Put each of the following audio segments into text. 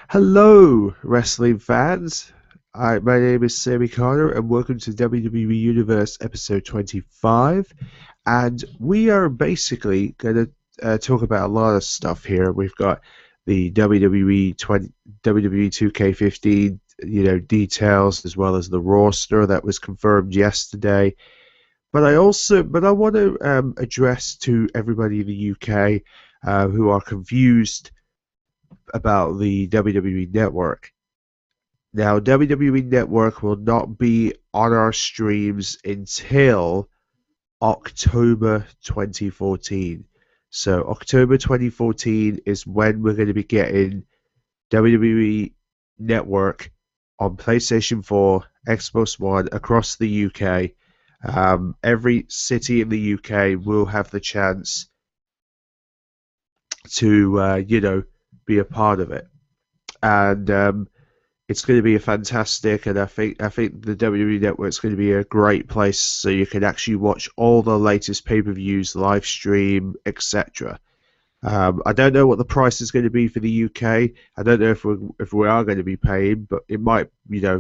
Hello, wrestling fans. My name is Sammy Connor, and welcome to WWE Universe episode 25. And we are basically going to talk about a lot of stuff here. We've got the WWE 2K15, details, as well as the roster that was confirmed yesterday. But I want to address to everybody in the UK who are confused about the WWE Network. Now, WWE Network will not be on our streams until October 2014. So, October 2014 is when we're going to be getting WWE Network on PlayStation 4, Xbox One across the UK. Every city in the UK will have the chance to, be a part of it. And it's going to be a fantastic, and I think the WWE Network is going to be a great place so you can actually watch all the latest pay-per-views, live stream, etc. I don't know what the price is going to be for the UK. I don't know if we are going to be paying, but it might,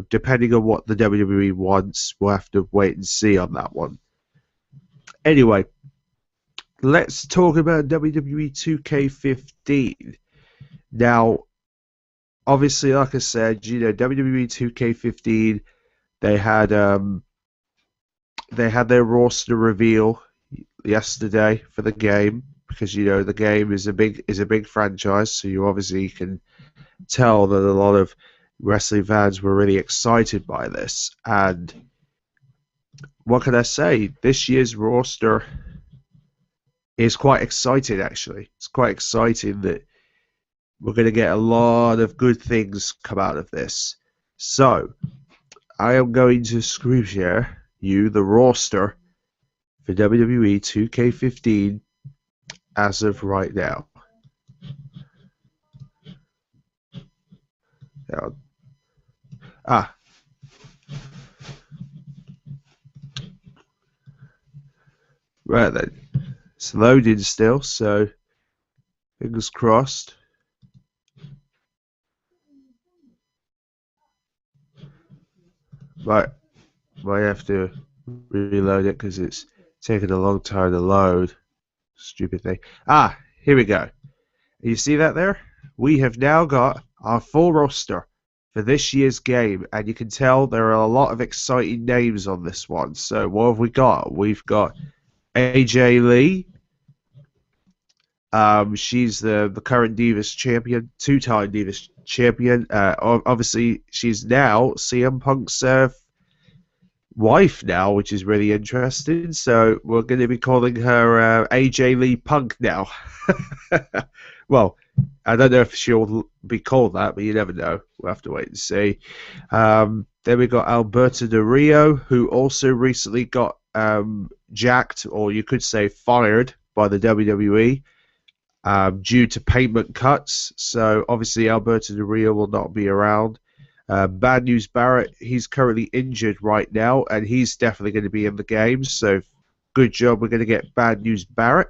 depending on what the WWE wants, we'll have to wait and see on that one. Anyway, let's talk about WWE 2K15. Now, obviously, like I said, WWE 2K15 they had um they had their roster reveal yesterday for the game because the game is a big franchise, so you obviously can tell that a lot of wrestling fans were really excited by this. And what can I say? This year's roster is quite exciting. Actually, it's quite exciting that we're going to get a lot of good things come out of this. So I am going to screen share you the roster for WWE 2K15 as of right now. Now ah, right then. It's loading still, so fingers crossed. Might might have to reload it because it's taking a long time to load. Stupid thing. Ah, here we go. You see that there? We have now got our full roster for this year's game, and you can tell there are a lot of exciting names on this one. So what have we got? We've got AJ Lee. She's the current Divas champion, two-time Divas champion. Obviously, she's now CM Punk's wife now, which is really interesting. So we're going to be calling her AJ Lee Punk now. Well, I don't know if she'll be called that, but you never know. We'll have to wait and see. Then we got Alberto Del Rio, who also recently got jacked, or you could say fired, by the WWE due to payment cuts. So obviously Alberto Del Rio will not be around. Bad News Barrett, he's currently injured right now, and he's definitely going to be in the game. So good job. We're going to get Bad News Barrett.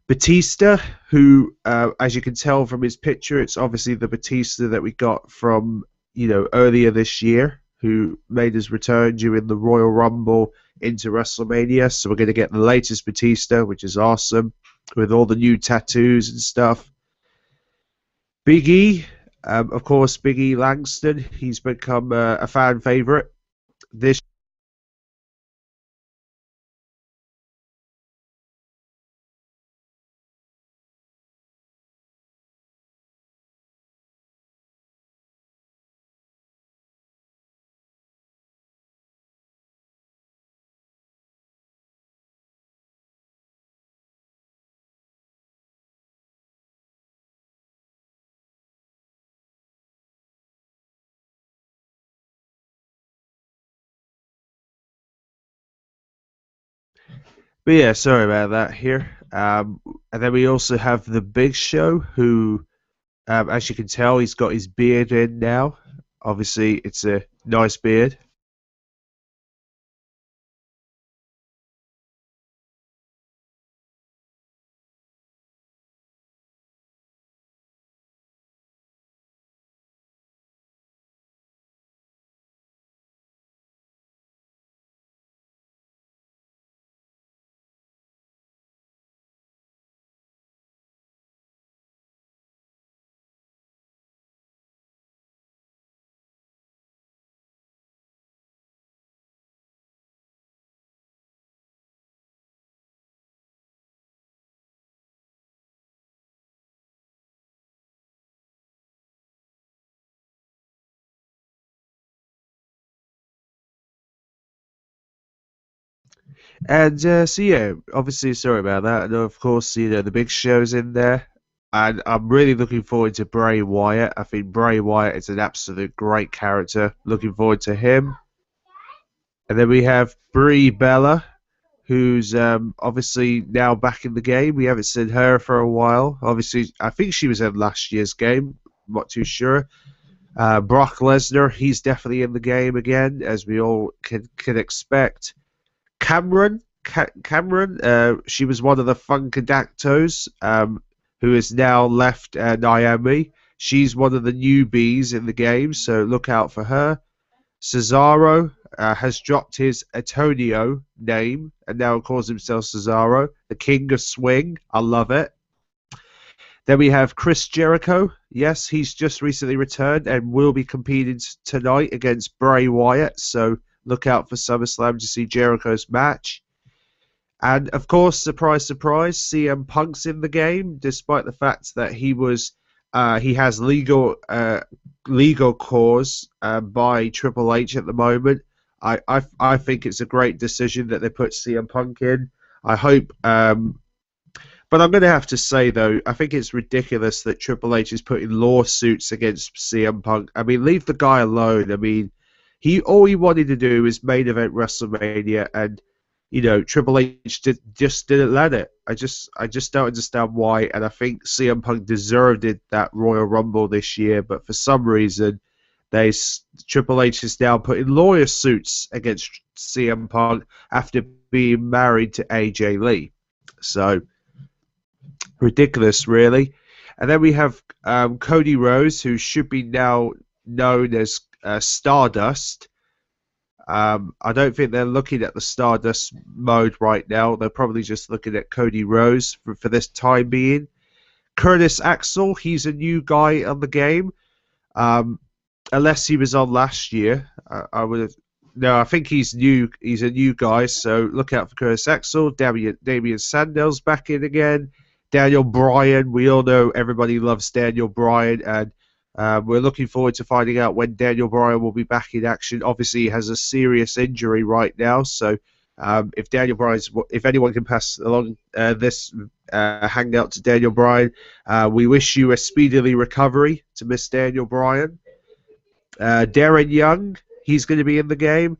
Batista, who, as you can tell from his picture, it's obviously the Batista that we got from, earlier this year, who made his return during the Royal Rumble into WrestleMania. So we're going to get the latest Batista, which is awesome, with all the new tattoos and stuff. Big E, of course, Big E Langston, he's become a fan favorite. This But yeah, sorry about that here. And then we also have the Big Show, who, as you can tell, he's got his beard in now. Obviously, it's a nice beard. And so yeah, obviously sorry about that. And of course, the Big Show's in there, and I'm really looking forward to Bray Wyatt. I think Bray Wyatt is an absolute great character. Looking forward to him. And then we have Brie Bella, who's obviously now back in the game. We haven't seen her for a while. Obviously, I think she was in last year's game. I'm not too sure. Brock Lesnar, he's definitely in the game again, as we all can expect. Cameron, she was one of the Funkadactos, who has now left Miami. She's one of the newbies in the game, so look out for her. Cesaro has dropped his Antonio name and now calls himself Cesaro, the King of Swing. I love it. Then we have Chris Jericho. Yes, he's just recently returned and will be competing tonight against Bray Wyatt. So look out for SummerSlam to see Jericho's match. And of course, surprise, surprise, CM Punk's in the game, despite the fact that he has legal cause by Triple H at the moment. I think it's a great decision that they put CM Punk in. I hope, but I'm going to have to say though, I think it's ridiculous that Triple H is putting lawsuits against CM Punk. I mean, leave the guy alone. I mean, all he wanted to do is main event WrestleMania, and Triple H just didn't let it. I just don't understand why, and I think CM Punk deserved it, that Royal Rumble this year, but for some reason, Triple H is now putting lawyer suits against CM Punk after being married to AJ Lee. So ridiculous, really. And then we have Cody Rhodes, who should be now known as Stardust. I don't think they're looking at the Stardust mode right now. They're probably just looking at Cody Rhodes for this time being. Curtis Axel, he's a new guy on the game. Unless he was on last year, I would have. No, I think he's new. He's a new guy, so look out for Curtis Axel. Damian Sandell's back in again. Daniel Bryan, we all know everybody loves Daniel Bryan, and we're looking forward to finding out when Daniel Bryan will be back in action. Obviously, he has a serious injury right now, so if anyone can pass along this hangout to Daniel Bryan, we wish you a speedily recovery to Miss Daniel Bryan. Darren Young, he's going to be in the game.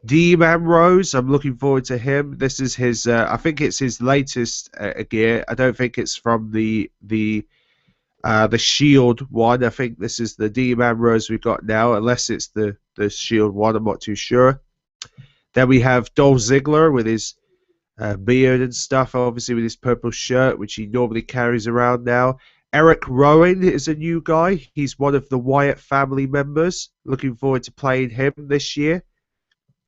Dean Ambrose, I'm looking forward to him. This is his, I think it's his latest gear. I don't think it's from the Shield one. I think this is the Dean Ambrose we've got now, unless it's the Shield one. I'm not too sure. Then we have Dolph Ziggler with his beard and stuff, obviously with his purple shirt, which he normally carries around now. Eric Rowan is a new guy. He's one of the Wyatt family members. Looking forward to playing him this year.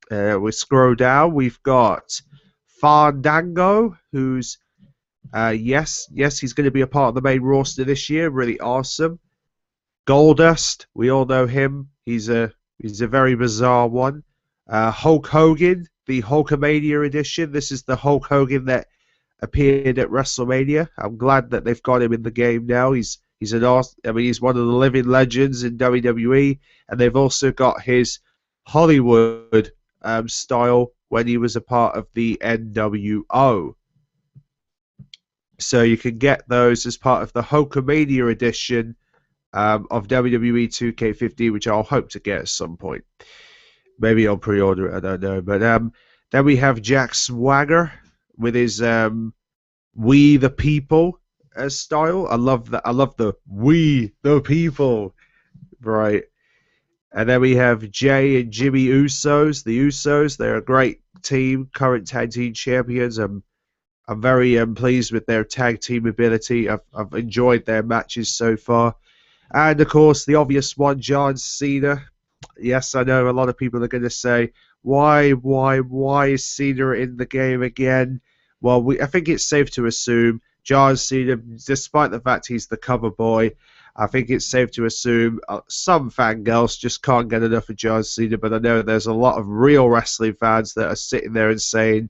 We scroll down. We've got Fandango, who's yes, he's going to be a part of the main roster this year. Really awesome. Goldust, we all know him. He's a very bizarre one. Hulk Hogan, the Hulkamania edition. This is the Hulk Hogan that appeared at WrestleMania. I'm glad that they've got him in the game now. He's an awesome. I mean, he's one of the living legends in WWE, and they've also got his Hollywood style when he was a part of the NWO. So you can get those as part of the Hulkamania edition of WWE 2K15, which I'll hope to get at some point. Maybe I'll pre-order it, I don't know. But then we have Jack Swagger with his We the People style. I love that. I love the We the People. Right. And then we have Jay and Jimmy Usos. The Usos, they're a great team, current tag team champions. I'm very pleased with their tag team ability. I've enjoyed their matches so far. And, of course, the obvious one, John Cena. Yes, I know a lot of people are going to say, why is Cena in the game again? Well, I think it's safe to assume John Cena, despite the fact he's the cover boy, I think it's safe to assume some fangirls just can't get enough of John Cena, but I know there's a lot of real wrestling fans that are sitting there and saying,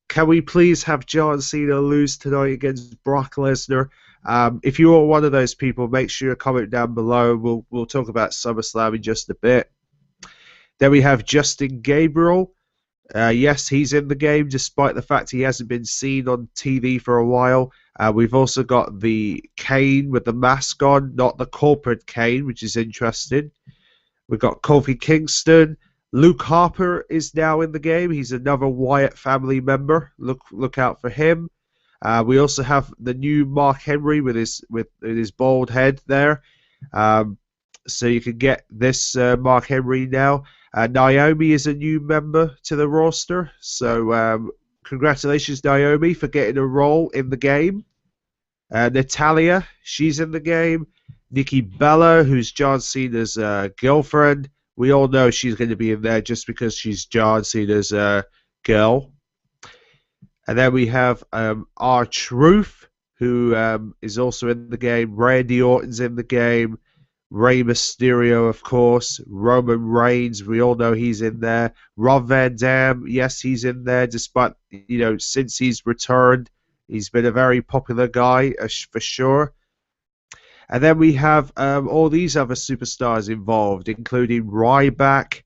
can we please have John Cena lose tonight against Brock Lesnar? If you are one of those people, make sure you comment down below. We'll talk about SummerSlam in just a bit. Then we have Justin Gabriel. Yes, he's in the game, despite the fact he hasn't been seen on TV for a while. We've also got the Kane with the mask on, not the corporate Kane, which is interesting. We've got Kofi Kingston. Luke Harper is now in the game. He's another Wyatt family member. Look out for him. We also have the new Mark Henry with his bald head there. Um, so you can get this Mark Henry now. Naomi is a new member to the roster. So congratulations, Naomi, for getting a role in the game. Natalia, she's in the game. Nikki Bella, who's John Cena's girlfriend. We all know she's going to be in there just because she's John Cena's girl. And then we have R-Truth, who is also in the game. Randy Orton's in the game. Rey Mysterio, of course. Roman Reigns, we all know he's in there. Rob Van Dam, yes, he's in there. Despite, since he's returned, he's been a very popular guy for sure. And then we have all these other superstars involved, including Ryback.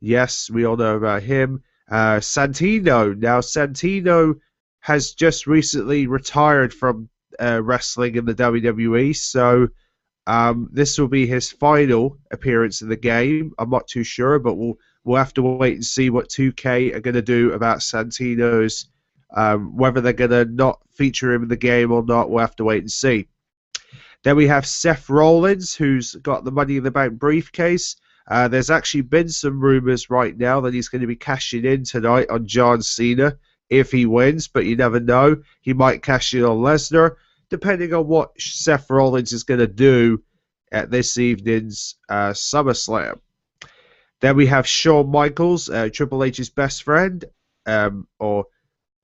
Yes, we all know about him. Santino. Now, Santino has just recently retired from wrestling in the WWE, so this will be his final appearance in the game. I'm not too sure, but we'll have to wait and see what 2K are going to do about Santino's. Whether they're going to not feature him in the game or not, we'll have to wait and see. Then we have Seth Rollins, who's got the Money in the Bank briefcase. There's actually been some rumors right now that he's going to be cashing in tonight on John Cena if he wins, but you never know. He might cash in on Lesnar, depending on what Seth Rollins is going to do at this evening's SummerSlam. Then we have Shawn Michaels, Triple H's best friend, or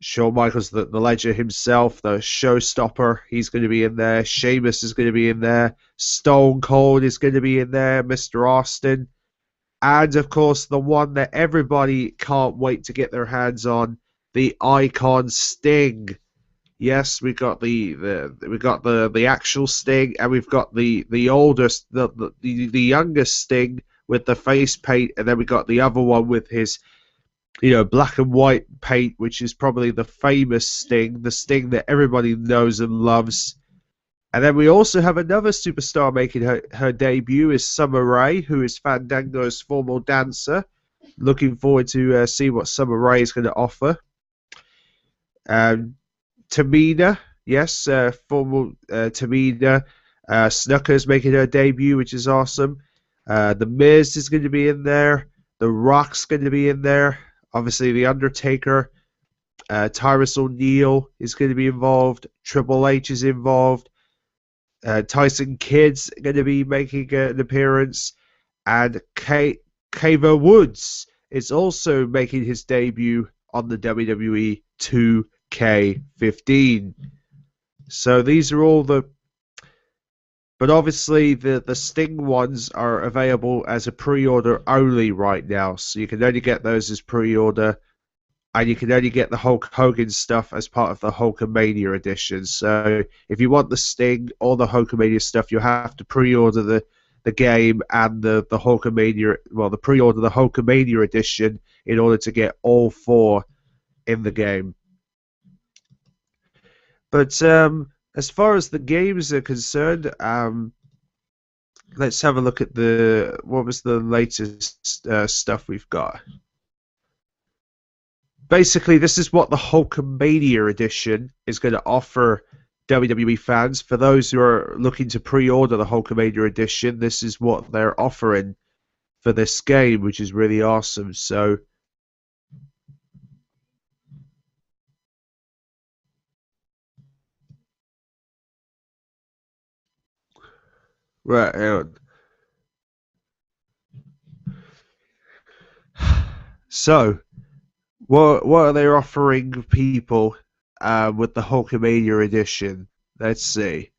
Shawn Michaels, the legend himself, the showstopper. He's going to be in there. Sheamus is going to be in there. Stone Cold is going to be in there. Mr. Austin. And, of course, the one that everybody can't wait to get their hands on, the Icon Sting. Yes, we got the actual Sting, and we've got the oldest, the youngest Sting with the face paint, and then we got the other one with his black and white paint, which is probably the famous Sting, the Sting that everybody knows and loves. And then we also have another superstar making her debut, is Summer Rae, who is Fandango's former dancer. Looking forward to see what Summer Rae is going to offer. Tamina, yes, former Tamina. Snooker's making her debut, which is awesome. The Miz is going to be in there. The Rock's going to be in there. Obviously, The Undertaker, Tyrus O'Neil is going to be involved. Triple H is involved. Tyson Kidd's going to be making an appearance. And Kava Woods is also making his debut on the WWE 2K15. So these are all the... But obviously, the Sting ones are available as a pre-order only right now. So you can only get those as pre-order. And you can only get the Hulk Hogan stuff as part of the Hulkamania edition. So if you want the Sting or the Hulkamania stuff, you have to pre-order the game and the Hulkamania... Well, the pre-order the Hulkamania edition in order to get all four in the game. But... as far as the games are concerned, let's have a look at what was the latest stuff we've got. Basically, this is what the Hulkamania edition is going to offer WWE fans. For those who are looking to pre-order the Hulkamania edition, this is what they're offering for this game, which is really awesome. So... Right, hang on. So, what are they offering people with the Hulkamania edition? Let's see.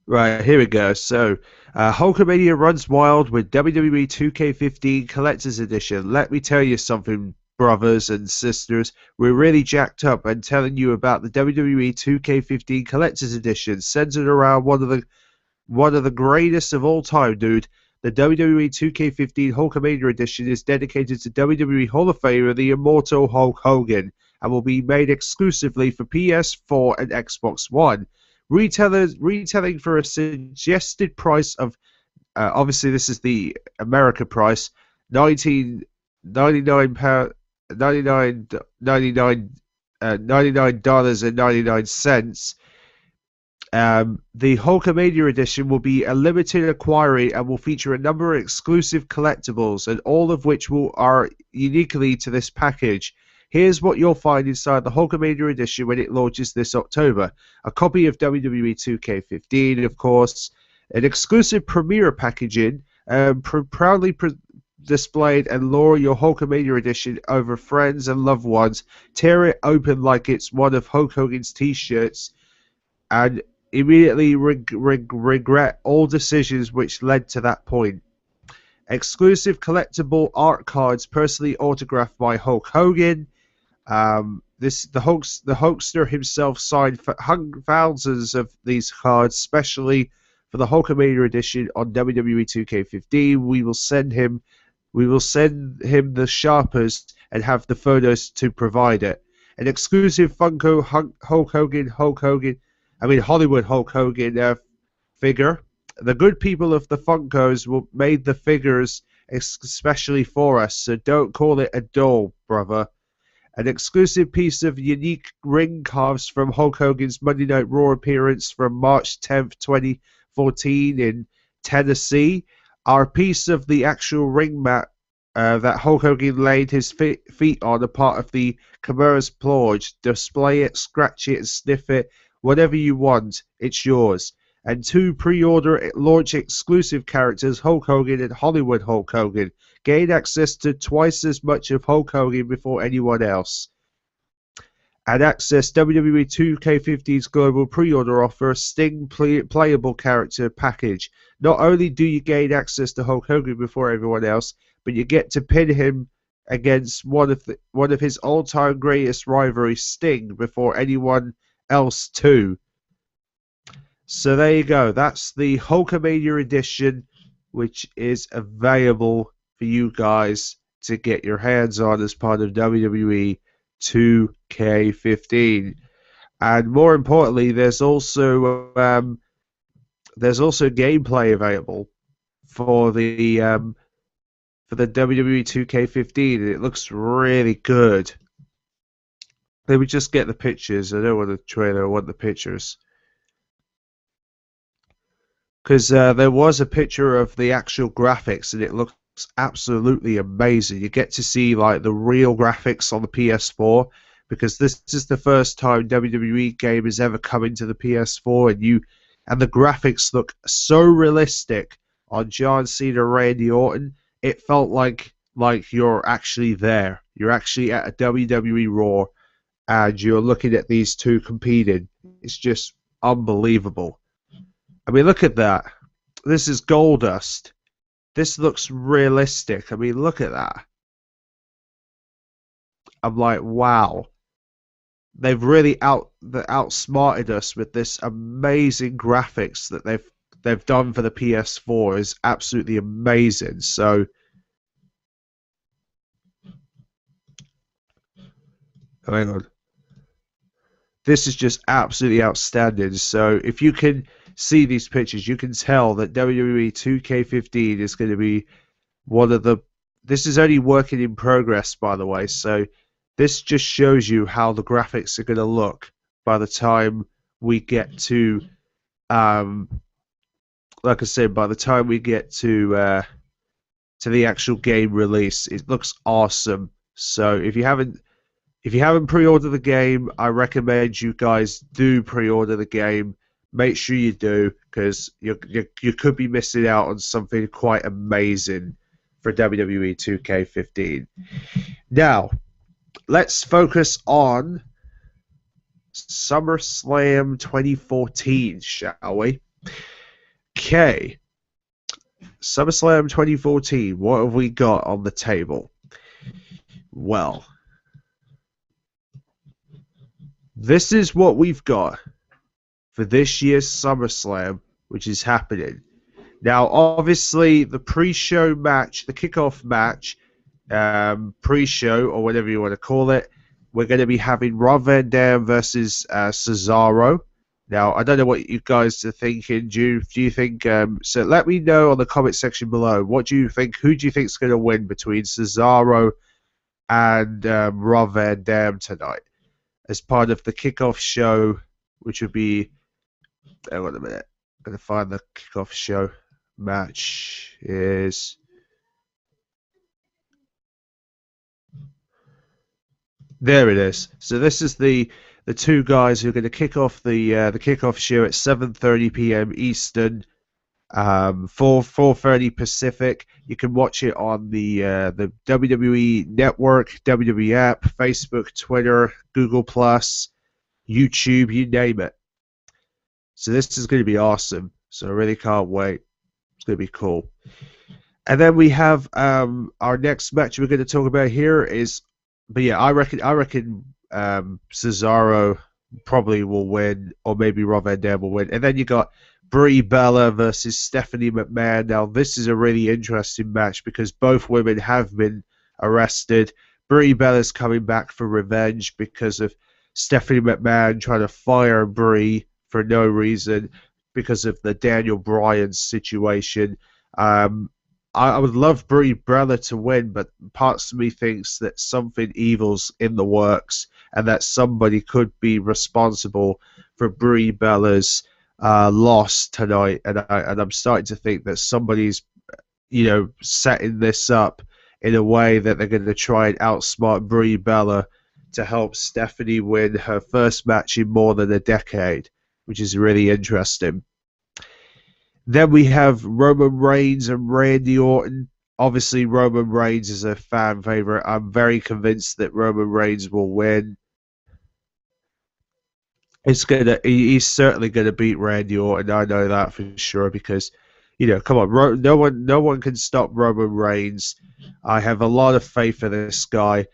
Right, here we go. So, Hulkamania runs wild with WWE 2K15 Collector's Edition. Let me tell you something, brothers and sisters, we're really jacked up and telling you about the WWE 2K15 Collector's Edition, centered around one of the greatest of all time, dude. The WWE 2K15 Hulkamania Edition is dedicated to WWE Hall of Famer, the immortal Hulk Hogan, and will be made exclusively for PS4 and Xbox One. Retailing for a suggested price of, obviously this is the America price, $99 $99.99. The Hulkamania Edition will be a limited acquiry and will feature a number of exclusive collectibles, and all of which are uniquely to this package. Here's what you'll find inside the Hulkamania Edition when it launches this October. A copy of WWE 2K15, of course, an exclusive premiere packaging, proudly displayed, and lure your Hulkamania Edition over friends and loved ones. Tear it open like it's one of Hulk Hogan's t-shirts, and immediately regret all decisions which led to that point. Exclusive collectible art cards personally autographed by Hulk Hogan. The Hulkster himself signed thousands of these cards, especially for the Hulkamania edition on WWE 2K15. We will send him the sharpers and have the photos to provide it. An exclusive Funko Hollywood Hulk Hogan figure. The good people of the Funkos made the figures especially for us, so don't call it a doll, brother. An exclusive piece of unique ring carves from Hulk Hogan's Monday Night Raw appearance from March 10th, 2014 in Tennessee. Our piece of the actual ring mat that Hulk Hogan laid his feet on, a part of the Chimera's plunge. Display it, scratch it, and sniff it. Whatever you want, it's yours. And 2 pre-order launch exclusive characters, Hulk Hogan and Hollywood Hulk Hogan. Gain access to twice as much of Hulk Hogan before anyone else. And access WWE 2K15's global pre-order offer, Sting playable character package. Not only do you gain access to Hulk Hogan before everyone else, but you get to pin him against one of his all-time greatest rivalries, Sting, before anyone else too. So there you go. That's the Hulkamania edition, which is available for you guys to get your hands on as part of WWE 2K15. And more importantly, there's also gameplay available for the WWE 2K15, and it looks really good. Let me just get the pictures. I don't want the trailer, I want the pictures. Because there was a picture of the actual graphics, and it looks absolutely amazing. You get to see like the real graphics on the PS4, because this is the first time WWE game has ever come into the PS4, and the graphics look so realistic on John Cena, Randy Orton. It felt like you're actually there. You're actually at a WWE Raw, and you're looking at these two competing. It's just unbelievable. I mean, look at that. This is Goldust. This looks realistic. I mean, look at that. I'm like, wow. They've really outsmarted us with this amazing graphics that they've done for the PS4. Is absolutely amazing. So, hang on. This is just absolutely outstanding. So, if you can see these pictures, you can tell that WWE 2K15 is going to be one of the... This is only working in progress, by the way, so this just shows you how the graphics are going to look by the time we get to... like I said, by the time we get to the actual game release, it looks awesome. So if you haven't pre-ordered the game, I recommend you guys do pre-order the game. Make sure you do, because you could be missing out on something quite amazing for WWE 2K15. Now, let's focus on SummerSlam 2014, shall we? Okay. SummerSlam 2014, what have we got on the table? Well, this is what we've got for this year's SummerSlam, which is happening. Now, obviously, the pre-show match, the kickoff match, pre-show or whatever you want to call it, we're going to be having Rob Van Dam versus Cesaro. Now, I don't know what you guys are thinking. Do you think? So let me know on the comment section below. What do you think? Who do you think is going to win between Cesaro and Rob Van Dam tonight as part of the kickoff show, which would be? Hang on a minute. I'm going to find the kickoff show match is. There it is. So this is the two guys who are going to kick off the kickoff show at 7:30 p.m. Eastern, 4:30 Pacific. You can watch it on the WWE Network, WWE app, Facebook, Twitter, Google Plus, YouTube, you name it. So this is going to be awesome. So I really can't wait. It's going to be cool. And then we have our next match we're going to talk about here is, but yeah, I reckon Cesaro probably will win, or maybe Rob Van Dam will win. And then you got Brie Bella versus Stephanie McMahon. Now this is a really interesting match because both women have been arrested. Brie Bella's coming back for revenge because of Stephanie McMahon trying to fire Brie for no reason because of the Daniel Bryan situation. Um, I would love Brie Bella to win, but parts of me thinks that something evil's in the works and that somebody could be responsible for Brie Bella's loss tonight. And I'm starting to think that somebody's, setting this up in a way that they're going to try and outsmart Brie Bella to help Stephanie win her first match in more than a decade, which is really interesting. Then we have Roman Reigns and Randy Orton. Obviously, Roman Reigns is a fan favorite. I'm very convinced that Roman Reigns will win. He's certainly gonna beat Randy Orton. I know that for sure because, come on, no one can stop Roman Reigns. I have a lot of faith in this guy.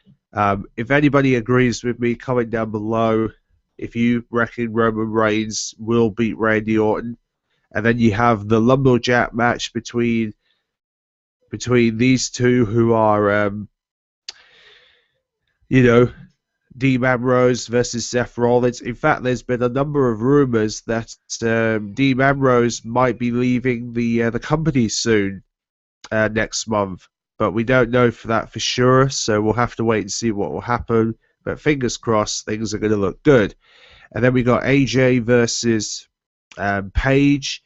If anybody agrees with me, comment down below if you reckon Roman Reigns will beat Randy Orton. And then you have the lumberjack match between these two who are, you know, Dean Ambrose versus Seth Rollins. In fact, there's been a number of rumors that Dean Ambrose might be leaving the company soon, next month, but we don't know for that for sure. So we'll have to wait and see what will happen. But fingers crossed, things are going to look good. And then we got AJ versus Paige,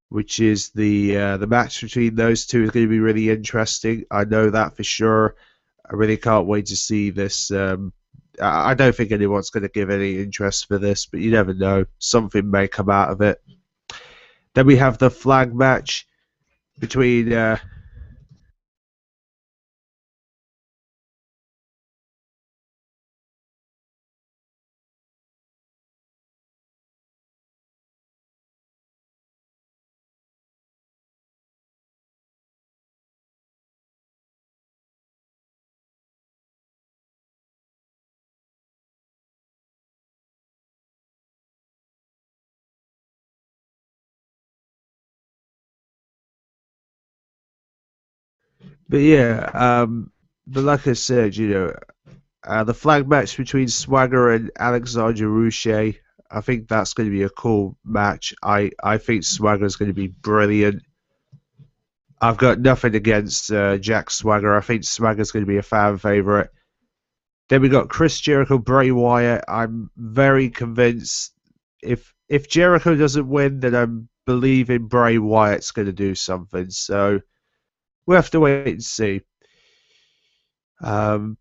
which is the match between those two is going to be really interesting. I know that for sure. I really can't wait to see this. I don't think anyone's going to give any interest for this, but you never know. Something may come out of it. Then we have the flag match between. But yeah, but like I said, the flag match between Swagger and Alexander Ruche. I think that's going to be a cool match. I think Swagger is going to be brilliant. I've got nothing against Jack Swagger. I think Swagger's going to be a fan favorite. Then we got Chris Jericho, Bray Wyatt. I'm very convinced if Jericho doesn't win, then I'm believing Bray Wyatt's going to do something. So we'll have to wait and see. Um,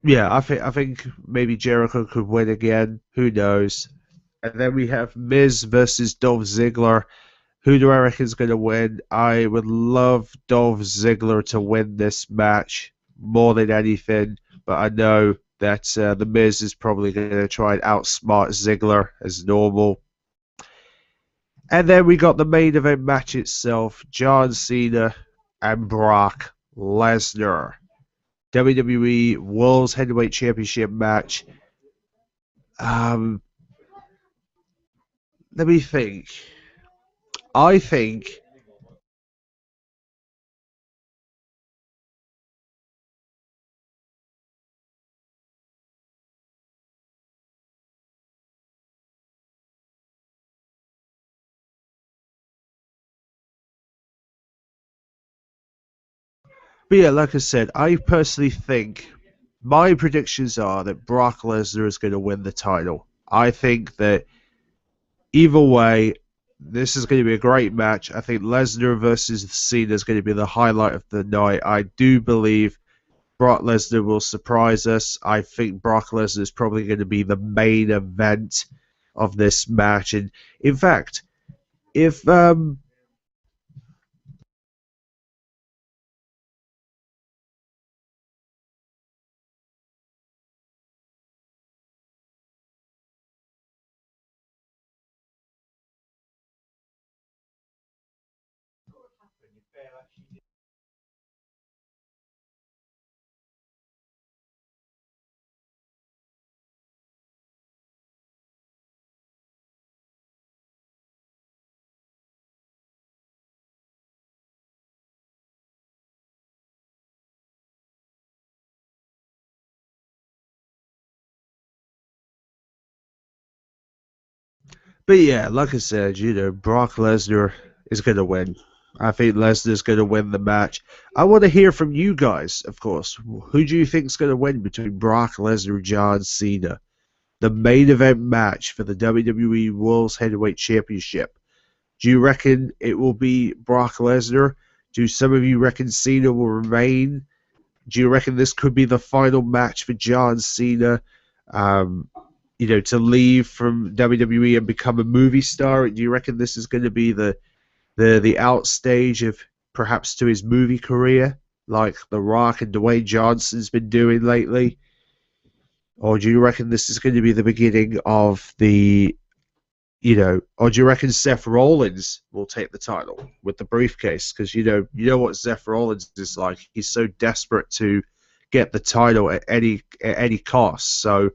yeah, I think maybe Jericho could win again. Who knows? And then we have Miz versus Dolph Ziggler. Who do I reckon is going to win? I would love Dolph Ziggler to win this match more than anything, but I know that the Miz is probably going to try and outsmart Ziggler as normal. And then we got the main event match itself: John Cena and Brock Lesnar. WWE World's Heavyweight Championship match. Um, Let me think. I think, but yeah, like I said, I personally think my predictions are that Brock Lesnar is going to win the title. I think that either way, this is going to be a great match. I think Lesnar versus Cena is going to be the highlight of the night. I do believe Brock Lesnar will surprise us. I think Brock Lesnar is probably going to be the main event of this match. And in fact, if but yeah, like I said, Brock Lesnar is going to win. I think Lesnar's going to win the match. I want to hear from you guys, of course. Who do you think is going to win between Brock Lesnar and John Cena? The main event match for the WWE World's Heavyweight Championship. Do you reckon it will be Brock Lesnar? Do some of you reckon Cena will remain? Do you reckon this could be the final match for John Cena? Um, to leave from WWE and become a movie star? Do you reckon this is going to be the outstage of perhaps to his movie career, like The Rock and Dwayne Johnson's been doing lately? Or do you reckon this is going to be the beginning of or do you reckon Seth Rollins will take the title with the briefcase? Because you know what Seth Rollins is like. He's so desperate to get the title at any cost. So,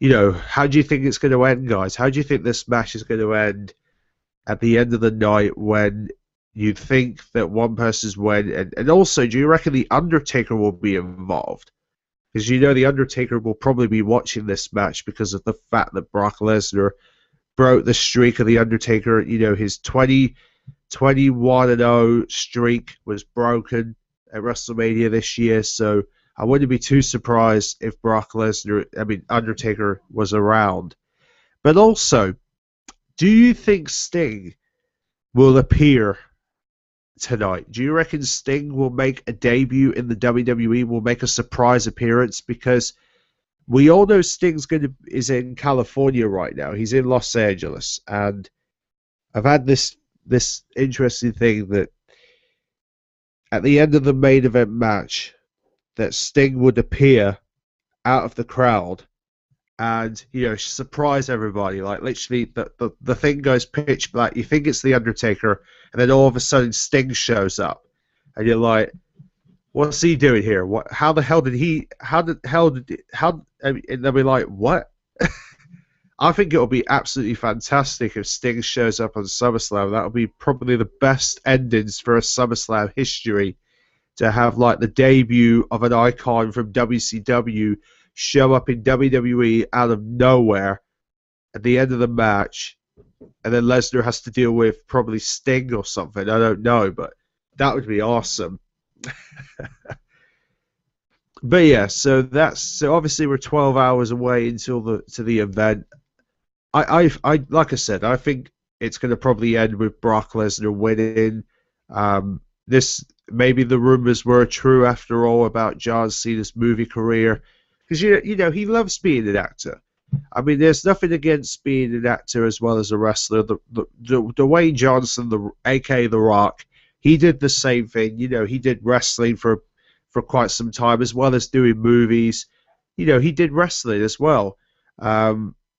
how do you think it's going to end, guys? How do you think this match is going to end at the end of the night when you think that one person's win? And also, do you reckon The Undertaker will be involved? Because The Undertaker will probably be watching this match because of the fact that Brock Lesnar broke the streak of The Undertaker. His 21-0 streak was broken at WrestleMania this year, so I wouldn't be too surprised if Undertaker was around. But also, do you think Sting will appear tonight? Do you reckon Sting will make a debut in the WWE, will make a surprise appearance? Because we all know Sting's is in California right now. He's in Los Angeles, and I've had this interesting thing that at the end of the main event match, that Sting would appear out of the crowd and surprise everybody. Like literally, the thing goes pitch black. You think it's the Undertaker, and then all of a sudden Sting shows up, and you're like, "What's he doing here? What? How the hell did he? How did hell did how?" And they'll be like, "What?" I think it'll be absolutely fantastic if Sting shows up on SummerSlam. That'll be probably the best endings for a SummerSlam history, to have like the debut of an icon from WCW show up in WWE out of nowhere at the end of the match, and then Lesnar has to deal with probably Sting or something. I don't know, but that would be awesome. But yeah, so obviously we're 12 hours away until the event. I like I said, I think it's going to probably end with Brock Lesnar winning. This maybe the rumors were true after all about John Cena's movie career, because he loves being an actor. I mean, there's nothing against being an actor as well as a wrestler. The Dwayne Johnson, aka The Rock, he did the same thing. He did wrestling for quite some time as well as doing movies. He did wrestling as well.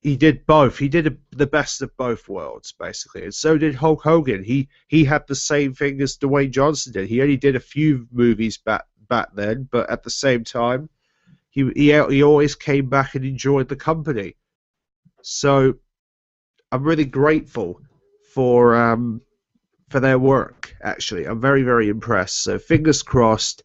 He did both. He did the best of both worlds, basically. And so did Hulk Hogan. He had the same thing as Dwayne Johnson did. He only did a few movies back then, but at the same time, he always came back and enjoyed the company. So I'm really grateful for for their work. Actually, I'm very very impressed. So fingers crossed.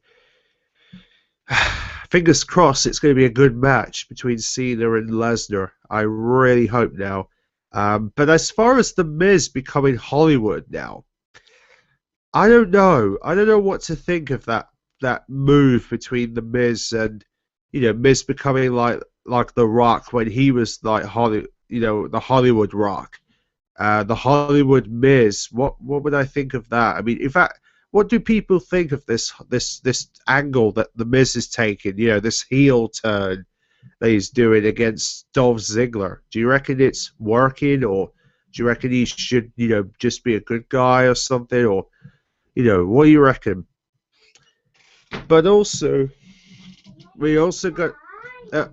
Fingers crossed it's going to be a good match between Cena and Lesnar. I really hope now. But as far as The Miz becoming Hollywood now, I don't know. I don't know what to think of that move between The Miz and Miz becoming like The Rock when he was like the Hollywood Rock, the Hollywood Miz. What would I think of that? I mean, in fact, what do people think of this angle that The Miz is taking? This heel turn that he's doing against Dolph Ziggler. Do you reckon it's working, or do you reckon he should just be a good guy or something, or what do you reckon? But also, we also got. Uh,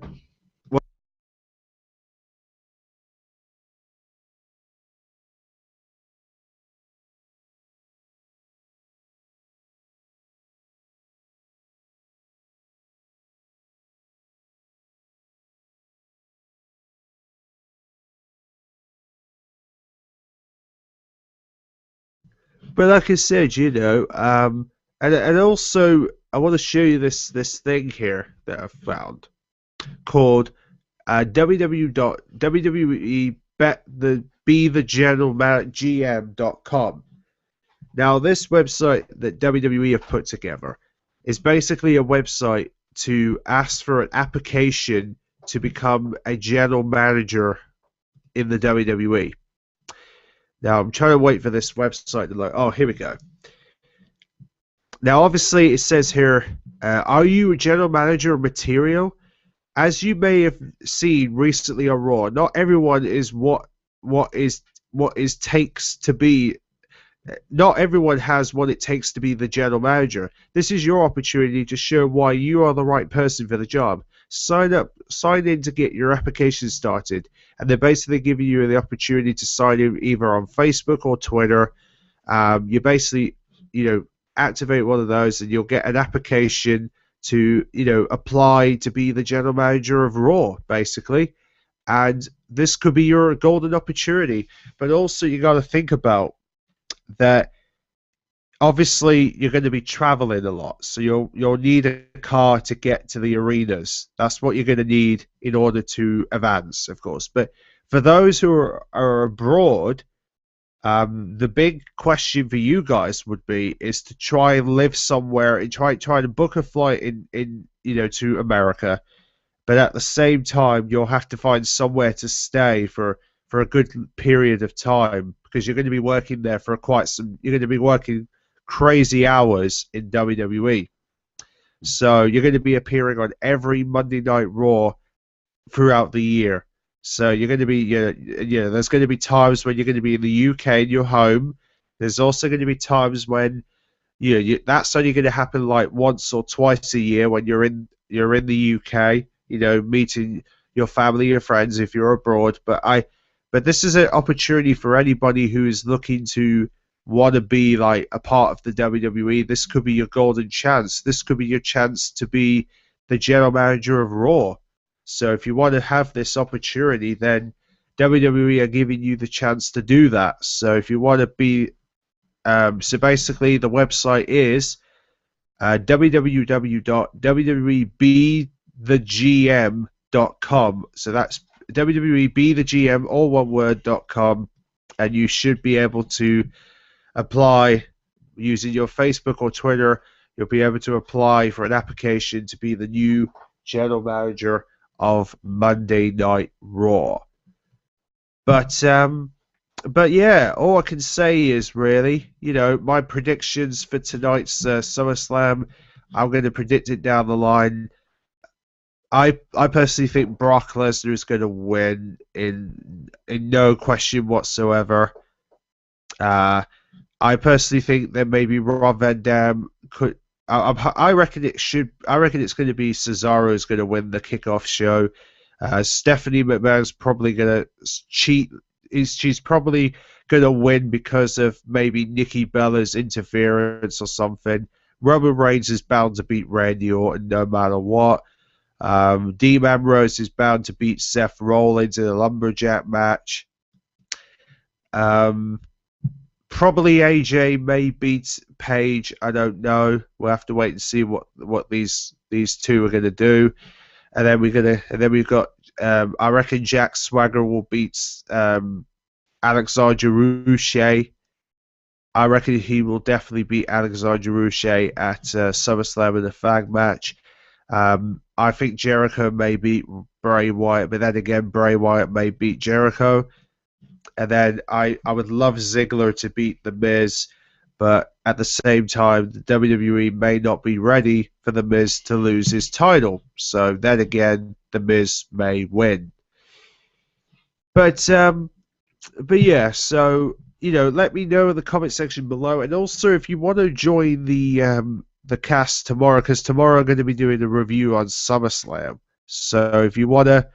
but like I said, and also I want to show you this thing here that I've found called www.wwe bet the be the general GM.com. Now, this website that WWE have put together is basically a website to ask for an application to become a general manager in the WWE. Now, I'm trying to wait for this website to load. Oh, here we go. Now, obviously, it says here, are you a general manager material? As you may have seen recently on Raw, not everyone is what is takes to be. Not everyone has what it takes to be the general manager. This is your opportunity to show why you are the right person for the job. Sign in to get your application started, and they're basically giving you the opportunity to sign in either on Facebook or Twitter. You basically, activate one of those, and you'll get an application to, apply to be the general manager of Raw, basically. And this could be your golden opportunity. But also, you got to think about that obviously you're going to be traveling a lot, so you'll need a car to get to the arenas. That's what you're going to need in order to advance, of course. But for those who are abroad, the big question for you guys would be is to try and live somewhere and try to book a flight in to America, but at the same time you'll have to find somewhere to stay for a good period of time, because you're going to be working there for you're going to be working crazy hours in WWE. So you're going to be appearing on every Monday Night Raw throughout the year. So you're going to be, there's going to be times when you're going to be in the UK in your home. There's also going to be times when that's only going to happen like once or twice a year when you're in the UK, meeting your family, your friends if you're abroad. But this is an opportunity for anybody who is looking to want to be like a part of the WWE. This could be your golden chance. This could be your chance to be the general manager of Raw. So if you want to have this opportunity, then WWE are giving you the chance to do that. So if you want to be, so basically the website is www.wwebethegm.com. So that's wwebethegm, all one word.com, and you should be able to apply using your Facebook or Twitter. You'll be able to apply for an application to be the new general manager of Monday Night Raw. But yeah, all I can say is really, my predictions for tonight's SummerSlam, I'm going to predict it down the line. I personally think Brock Lesnar is going to win in no question whatsoever. I personally think that maybe Rob Van Dam could. I reckon it should. I reckon it's going to be Cesaro is going to win the kickoff show. Stephanie McMahon's probably going to cheat. She's probably going to win because of maybe Nikki Bella's interference or something. Roman Reigns is bound to beat Randy Orton no matter what. Dean Ambrose is bound to beat Seth Rollins in a lumberjack match. Um, Probably AJ may beat Paige. I don't know. We'll have to wait and see what these two are going to do. And then we've got. I reckon Jack Swagger will beat Alexander Ruche. I reckon he will definitely beat Alexander Ruche at SummerSlam in a fag match. I think Jericho may beat Bray Wyatt, but then again, Bray Wyatt may beat Jericho. And then I would love Ziggler to beat The Miz, but at the same time, the WWE may not be ready for The Miz to lose his title. So then again, The Miz may win. But yeah, so let me know in the comment section below, and also if you want to join the cast tomorrow, because tomorrow I'm going to be doing a review on SummerSlam. So if you want to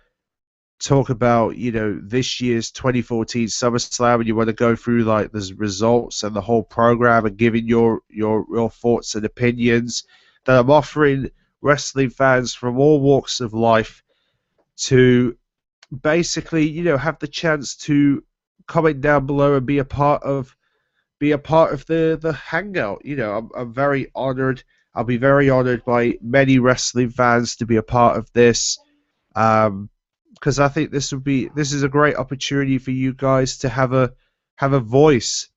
talk about this year's 2014 SummerSlam, and you want to go through like the results and the whole program and giving your thoughts and opinions, that I'm offering wrestling fans from all walks of life to basically have the chance to comment down below and be a part of the hangout. I'm very honored. I'll be very honored by many wrestling fans to be a part of this. Because I think this is a great opportunity for you guys to have a voice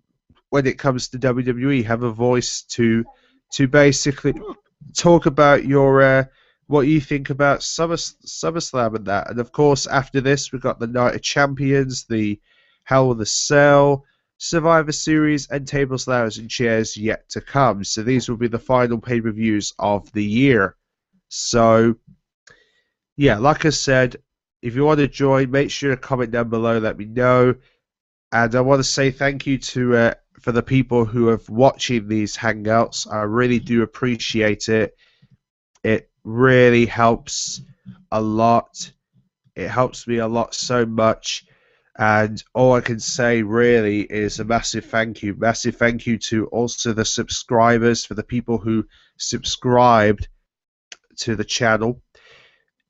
when it comes to WWE, have a voice to basically talk about your what you think about SummerSlam and that. And of course, after this, we've got the Night of Champions, the Hell in the Cell, Survivor Series, and Tables, Ladders, and Chairs yet to come. So these will be the final pay-per-views of the year. So yeah, like I said, if you want to join, make sure to comment down below, let me know. And I want to say thank you to for the people who are watching these hangouts. I really do appreciate it. It really helps a lot. It helps me a lot so much. And all I can say really is a massive thank you. Massive thank you to also the subscribers, for the people who subscribed to the channel.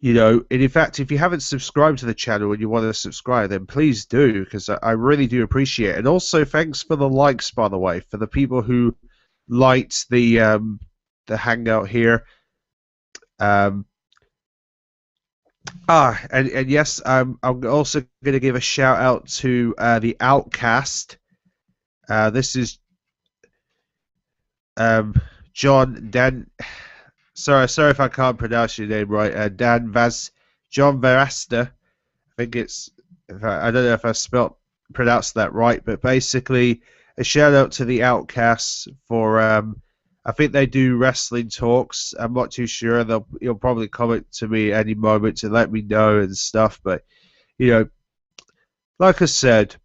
And in fact, if you haven't subscribed to the channel and you want to subscribe, then please do, because I really do appreciate it. And also, thanks for the likes, by the way, for the people who liked the hangout here. And yes, I'm also going to give a shout out to the Outcast. This is John Dan. Sorry if I can't pronounce your name right. John Verasta. I think it's. I don't know if I pronounced that right, but basically a shout out to the Outcasts for. I think they do wrestling talks. I'm not too sure. You'll probably comment to me any moment to let me know and stuff. But like I said,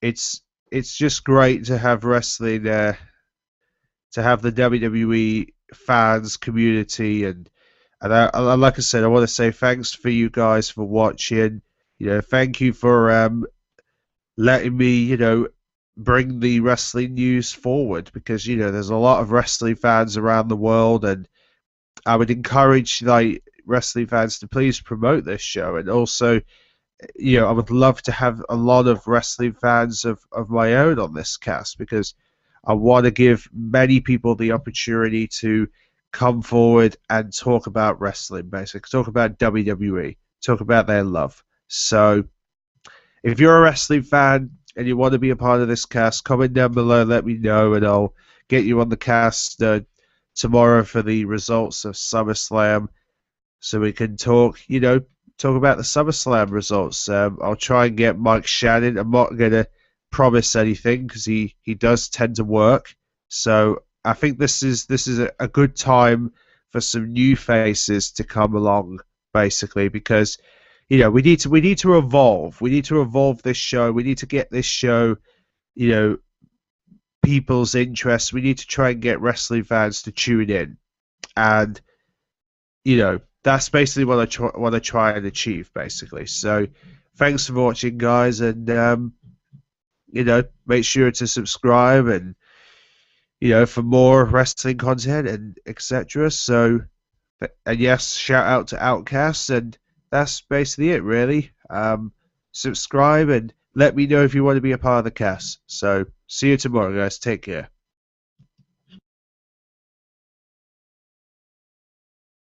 it's just great to have wrestling. To have the WWE fans community, and like I said, I want to say thanks for you guys for watching. Thank you for letting me bring the wrestling news forward, because there's a lot of wrestling fans around the world, and I would encourage like wrestling fans to please promote this show. And also I would love to have a lot of wrestling fans of my own on this cast, because I want to give many people the opportunity to come forward and talk about wrestling, basically. Talk about WWE. Talk about their love. So, if you're a wrestling fan and you want to be a part of this cast, comment down below, let me know, and I'll get you on the cast tomorrow for the results of SummerSlam, so we can talk about the SummerSlam results. I'll try and get Mike Shannon. I'm not going to promise anything, because he does tend to work. So I think this is a good time for some new faces to come along, basically, because we need to evolve. We need to evolve this show. We need to get this show people's interest. We need to try and get wrestling fans to tune in, and that's basically what I want to try and achieve, basically. So thanks for watching, guys, and make sure to subscribe, and for more wrestling content and etc. So, and yes, shout out to Outcasts, and that's basically it, really. Subscribe and let me know if you want to be a part of the cast. So, see you tomorrow, guys. Take care.